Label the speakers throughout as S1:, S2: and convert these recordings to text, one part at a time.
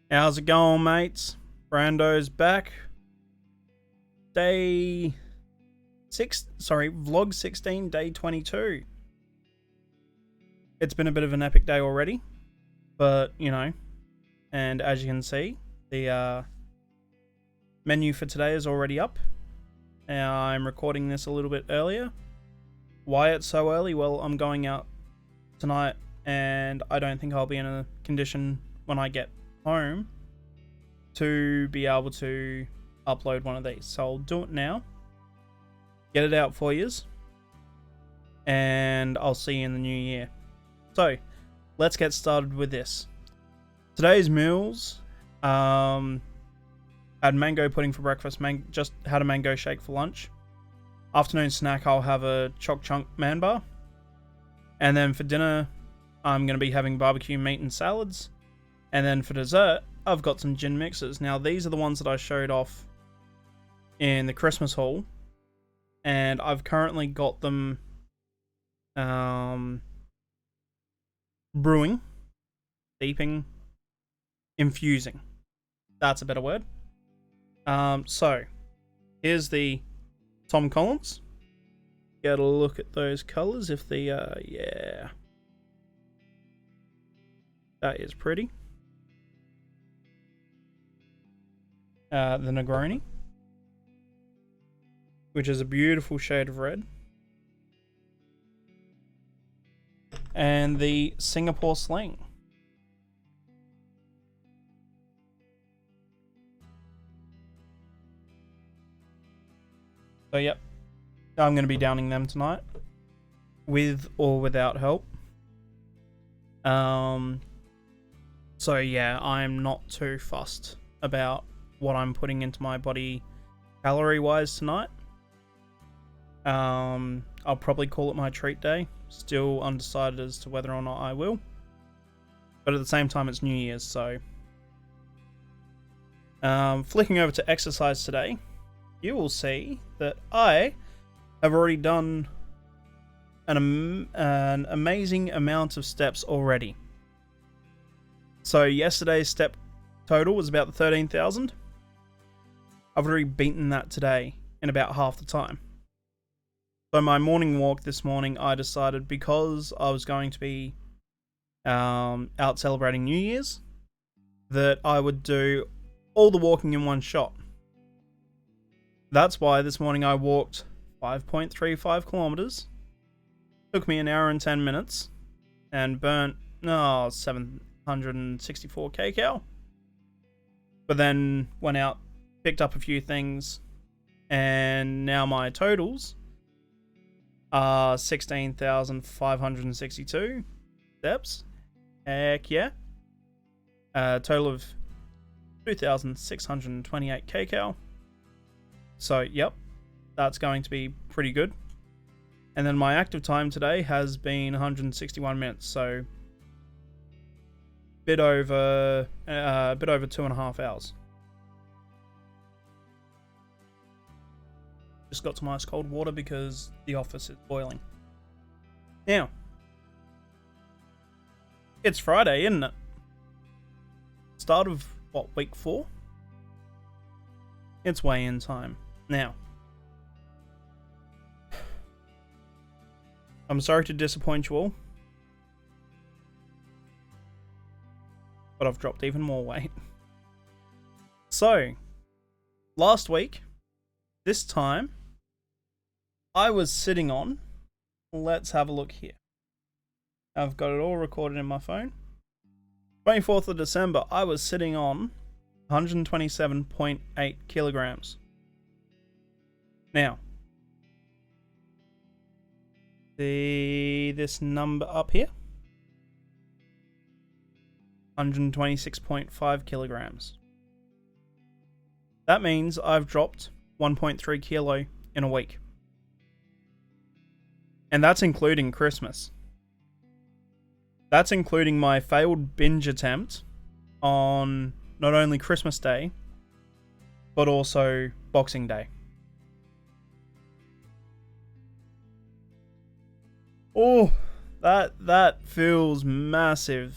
S1: How's it going, mates? Brando's back. Vlog 16, day 22. It's been a bit of an epic day already, but and as you can see, the menu for today is already up. I'm recording this a little bit earlier. Why it's so early? Well, I'm going out tonight, and I don't think I'll be in a condition when I get home to be able to upload one of these. So I'll do it now, get it out for yous, and I'll see you in the new year. So let's get started with this. Today's meals, had mango pudding for breakfast, just had a mango shake for lunch. Afternoon snack, I'll have a choc chunk man bar. And then for dinner, I'm going to be having barbecue meat and salads. And then for dessert, I've got some gin mixes. Now, these are the ones that I showed off in the Christmas haul. And I've currently got them brewing, steeping, infusing. That's a better word. So, here's the Tom Collins. Get a look at those colours if the, yeah. That is pretty. The Negroni, which is a beautiful shade of red. And the Singapore Sling. So yep, I'm going to be downing them tonight, with or without help. So yeah, I'm not too fussed about what I'm putting into my body calorie-wise tonight. I'll probably call it my treat day. Still undecided as to whether or not I will. But at the same time, it's New Year's, so... flicking over to exercise today, you will see that I have already done an amazing amount of steps already. So yesterday's step total was about 13,000. I've already beaten that today in about half the time. So my morning walk this morning, I decided, because I was going to be out celebrating New Year's, that I would do all the walking in one shot. That's why this morning I walked 5.35 kilometers. Took me an hour and 10 minutes and burnt 764 kcal. But then went out, picked up a few things, and now my totals are 16,562 steps. Heck yeah. A total of 2,628 kcal. So, yep, that's going to be pretty good. And then my active time today has been 161 minutes, so bit over 2.5 hours. Just got some ice cold water because the office is boiling. Now, it's Friday, isn't it? Start of what, week 4? It's weigh-in time. Now, I'm sorry to disappoint you all, but I've dropped even more weight. So, last week, this time, I was sitting on, let's have a look here. I've got it all recorded in my phone. 24th of December, I was sitting on 127.8 kilograms. Now, this number up here, 126.5 kilograms. That means I've dropped 1.3 kilo in a week. And that's including Christmas. That's including my failed binge attempt on not only Christmas Day, but also Boxing Day. Oh, that feels massive.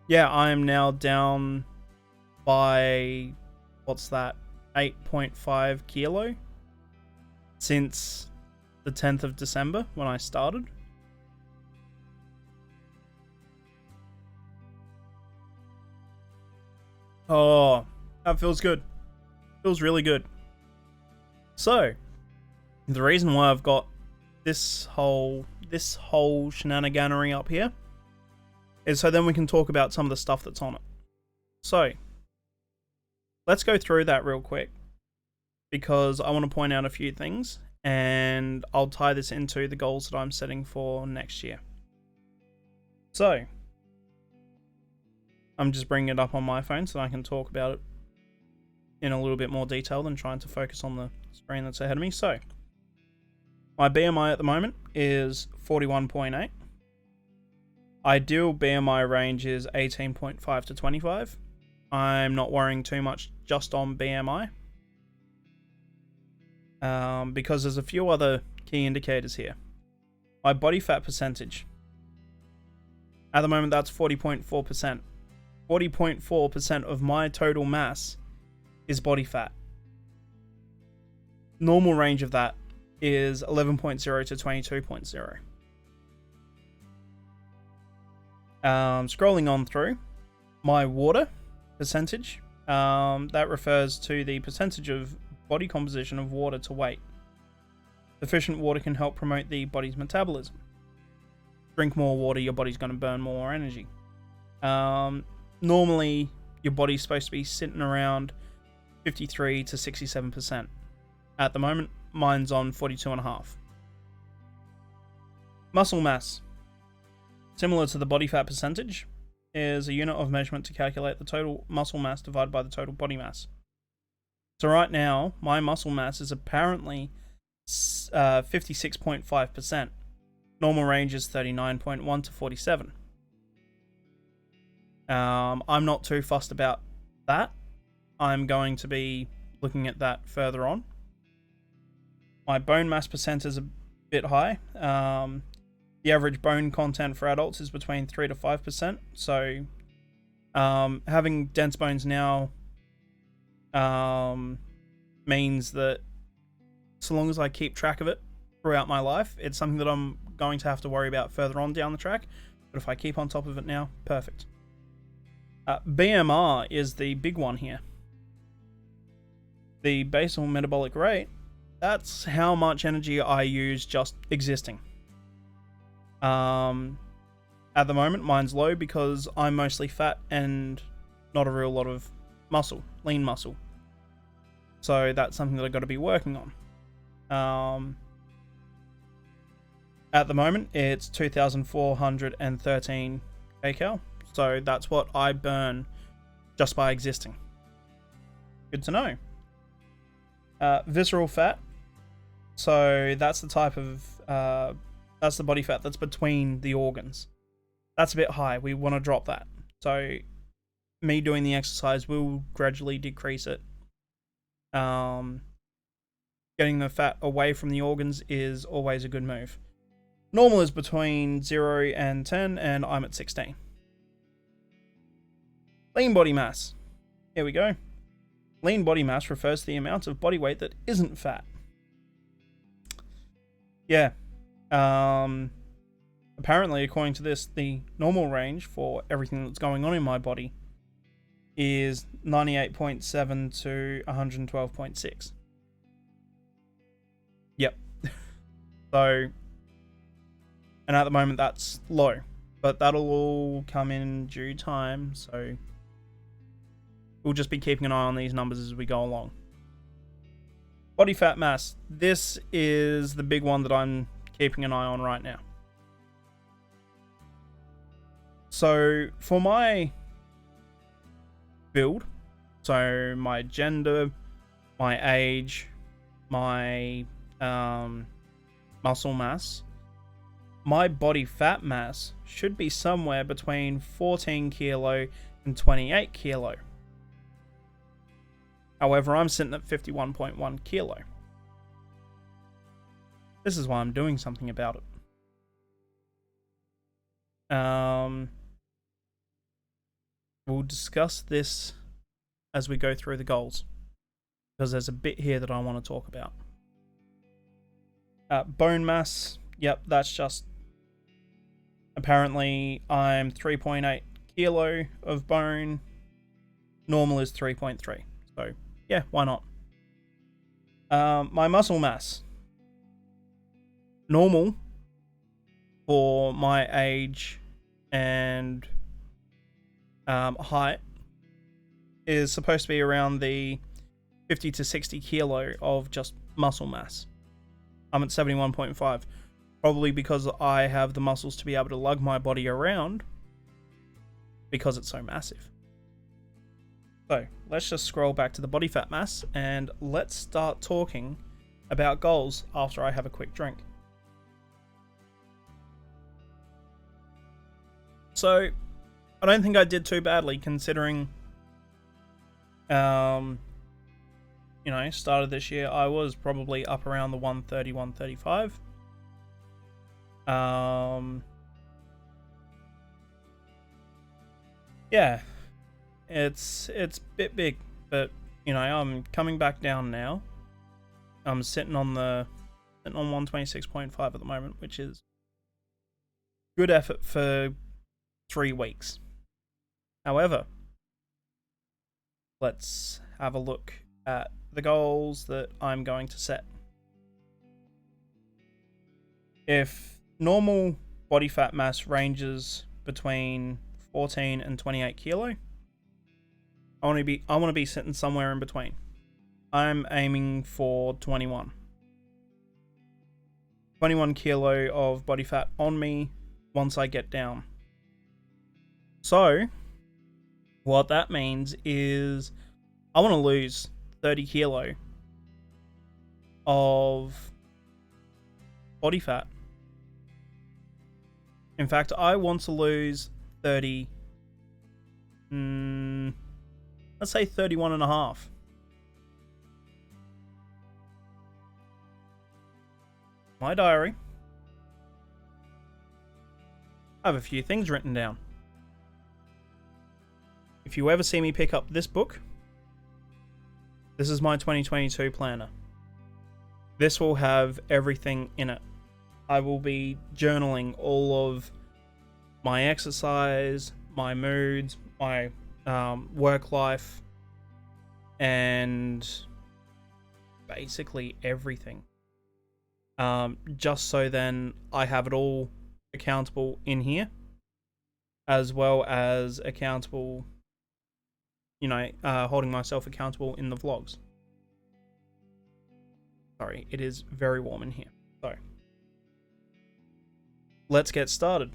S1: yeah, I am now down by, what's that, 8.5 kilo since the 10th of December when I started. Oh, that feels good. Feels really good. So, the reason why I've got this whole shenaniganery up here is so then we can talk about some of the stuff that's on it. So, let's go through that real quick because I want to point out a few things and I'll tie this into the goals that I'm setting for next year. So, I'm just bringing it up on my phone so I can talk about it in a little bit more detail than trying to focus on the screen that's ahead of me. So, my BMI at the moment is 41.8. Ideal BMI range is 18.5 to 25. I'm not worrying too much just on BMI because there's a few other key indicators here. My body fat percentage. At the moment, that's 40.4%. 40.4% of my total mass is body fat. Normal range of that is 11.0 to 22.0. Scrolling on through, my water percentage, that refers to the percentage of body composition of water to weight. Sufficient water can help promote the body's metabolism. Drink more water, your body's going to burn more energy. Normally, your body's supposed to be sitting around 53 to 67%. At the moment, mine's on 42.5. Muscle mass. Similar to the body fat percentage, is a unit of measurement to calculate the total muscle mass divided by the total body mass. So right now, my muscle mass is apparently 56.5%. Normal range is 39.1 to 47. I'm not too fussed about that. I'm going to be looking at that further on. My bone mass percent is a bit high. The average bone content for adults is between 3 to 5%. So having dense bones now means that so long as I keep track of it throughout my life, it's something that I'm going to have to worry about further on down the track. But if I keep on top of it now, perfect. BMR is the big one here. The basal metabolic rate, that's how much energy I use just existing. At the moment, mine's low because I'm mostly fat and not a real lot of muscle, lean muscle. So that's something that I've got to be working on. At the moment, it's 2,413 kcal. So that's what I burn just by existing. Good to know. Visceral fat. So that's the type of that's the body fat that's between the organs. That's a bit high. We want to drop that. So me doing the exercise will gradually decrease it. Getting the fat away from the organs is always a good move. Normal is between 0 and 10, and I'm at 16. Lean body mass. Here we go. Lean body mass refers to the amount of body weight that isn't fat. Yeah. Apparently, according to this, the normal range for everything that's going on in my body is 98.7 to 112.6. Yep. So, and at the moment that's low, but that'll all come in due time, so we'll just be keeping an eye on these numbers as we go along. Body fat mass. This is the big one that I'm keeping an eye on right now. So for my build, so my gender, my age, my muscle mass, my body fat mass should be somewhere between 14 kilo and 28 kilo. However, I'm sitting at 51.1 kilo. This is why I'm doing something about it. We'll discuss this as we go through the goals, because there's a bit here that I want to talk about. Bone mass, yep, that's just... Apparently, I'm 3.8 kilo of bone. Normal is 3.3. So, yeah, why not? My muscle mass. Normal for my age and height is supposed to be around the 50 to 60 kilo of just muscle mass. I'm at 71.5. Probably because I have the muscles to be able to lug my body around because it's so massive. So, let's just scroll back to the body fat mass and let's start talking about goals after I have a quick drink. So, I don't think I did too badly considering, started this year, I was probably up around the 130, 135. Yeah, it's a bit big, but I'm coming back down now. I'm sitting on 126.5 at the moment, which is good effort for 3 weeks. However, let's have a look at the goals that I'm going to set. If normal body fat mass ranges between 14 and 28 kilo, I want to be sitting somewhere in between. I'm aiming for 21. 21 kilo of body fat on me once I get down. So, what that means is I want to lose 30 kilo of body fat. In fact, I want to lose 30, let's say 31 and a half. My diary. I have a few things written down. If you ever see me pick up this book, this is my 2022 planner. This will have everything in it. I will be journaling all of my exercise, my moods, my work life, and basically everything. Just so then I have it all accountable in here, as well as accountable, holding myself accountable in the vlogs. Sorry, it is very warm in here. So, let's get started.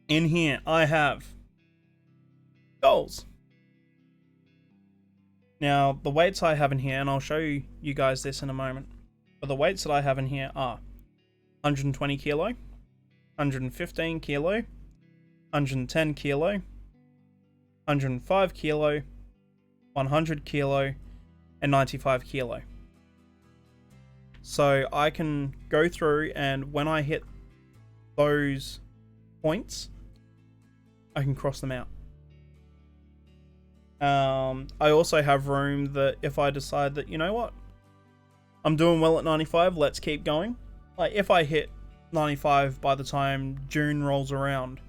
S1: In here, I have goals. Now, the weights I have in here, and I'll show you guys this in a moment, but the weights that I have in here are 120 kilo, 115 kilo, 110 kilo, 105 kilo, 100 kilo, and 95 kilo. So I can go through, and when I hit those points, I can cross them out. I also have room that if I decide that, I'm doing well at 95, let's keep going. Like, if I hit 95 by the time June rolls around,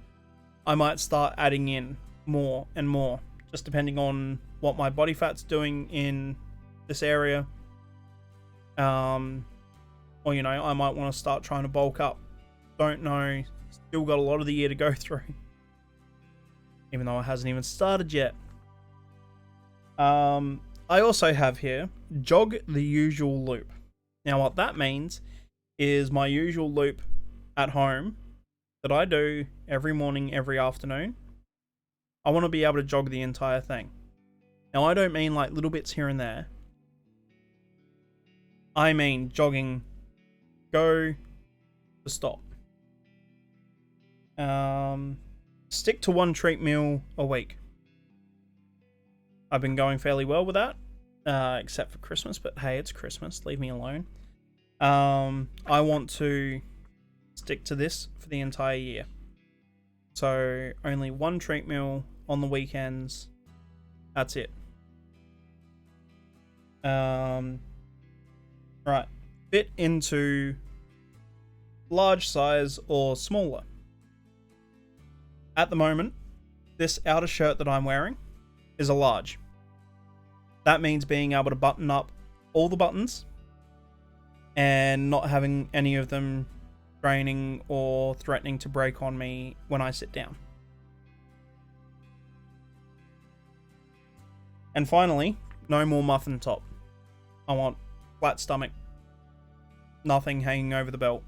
S1: I might start adding in more and more, just depending on what my body fat's doing in this area. Or, I might want to start trying to bulk up. Don't know. Still got a lot of the year to go through. Even though it hasn't even started yet. I also have here, jog the usual loop. Now what that means is my usual loop at home that I do every morning, every afternoon. I want to be able to jog the entire thing. Now I don't mean like little bits here and there. I mean jogging, go to stop. Stick to 1 treat meal a week. I've been going fairly well with that, except for Christmas, but hey, it's Christmas, leave me alone. I want to stick to this for the entire year. So only one treat meal on the weekends. That's it. Right. Fit into large size or smaller. At the moment, this outer shirt that I'm wearing is a large. That means being able to button up all the buttons and not having any of them draining or threatening to break on me when I sit down. And finally, no more muffin top. I want flat stomach, nothing hanging over the belt.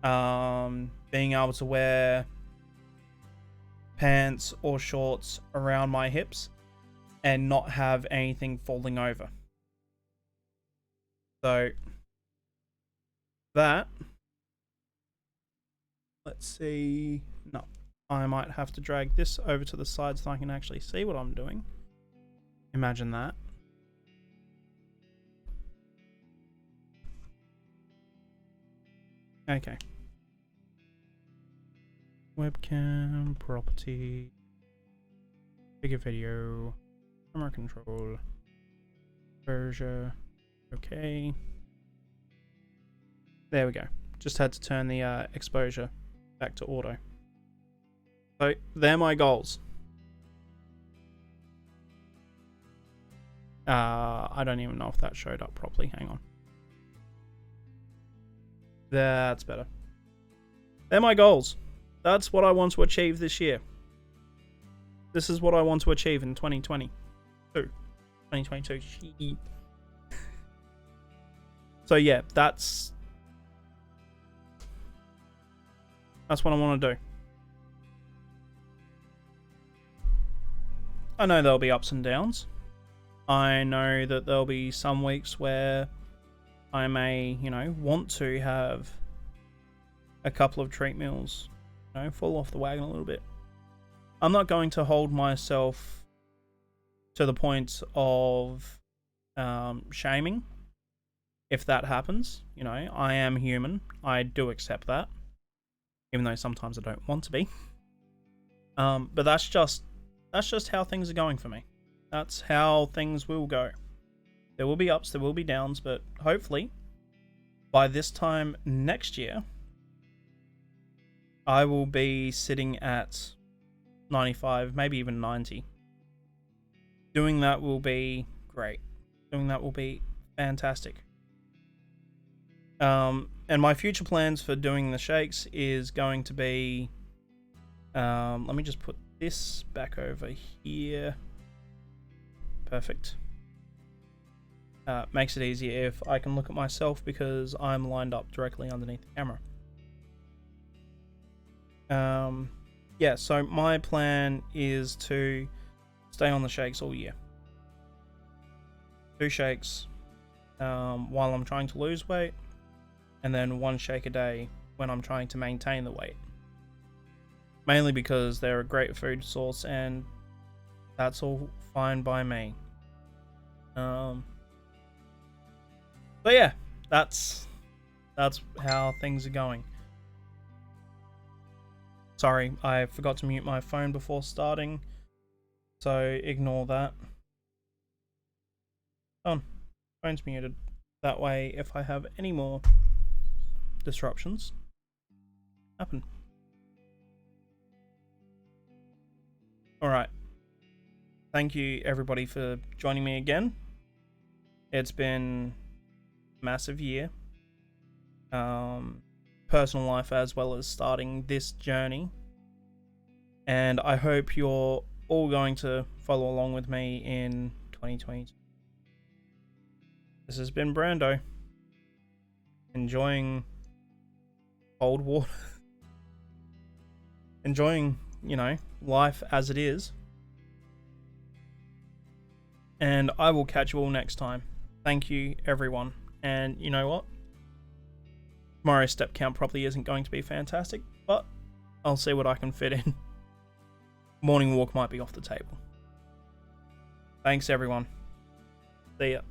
S1: Being able to wear pants or shorts around my hips and not have anything falling over. So that, let's see, no, I might have to drag this over to the side so I can actually see what I'm doing. Imagine that. Okay. Webcam, property, bigger video, camera control, exposure, okay. There we go. Just had to turn the exposure back to auto. So, they're my goals. I don't even know if that showed up properly. Hang on. That's better. They're my goals. That's what I want to achieve this year. This is what I want to achieve in 2022. 2022. So yeah, that's what I want to do. I know there'll be ups and downs. I know that there'll be some weeks where I may, want to have a couple of treat meals, fall off the wagon a little bit. I'm not going to hold myself to the point of shaming if that happens. I am human. I do accept that, even though sometimes I don't want to be. But that's just how things are going for me. That's how things will go. There will be ups, there will be downs, but hopefully by this time next year, I will be sitting at 95, maybe even 90. Doing that will be great. Doing that will be fantastic. And my future plans for doing the shakes is going to be... let me just put this back over here. Perfect. Makes it easier if I can look at myself because I'm lined up directly underneath the camera. Yeah, so my plan is to stay on the shakes all year. 2 shakes while I'm trying to lose weight, and then 1 shake a day when I'm trying to maintain the weight. Mainly because they're a great food source and that's all fine by me. But yeah, that's how things are going. Sorry, I forgot to mute my phone before starting, so ignore that. Phone's muted. That way, if I have any more disruptions happen. Alright. Thank you everybody for joining me again. It's been a massive year. Personal life as well as starting this journey. And I hope you're all going to follow along with me in 2022. This has been Brando. Enjoying cold water. Enjoying, life as it is. And I will catch you all next time. Thank you, everyone. And you know what? Tomorrow's step count probably isn't going to be fantastic, but I'll see what I can fit in. Morning walk might be off the table. Thanks, everyone. See ya.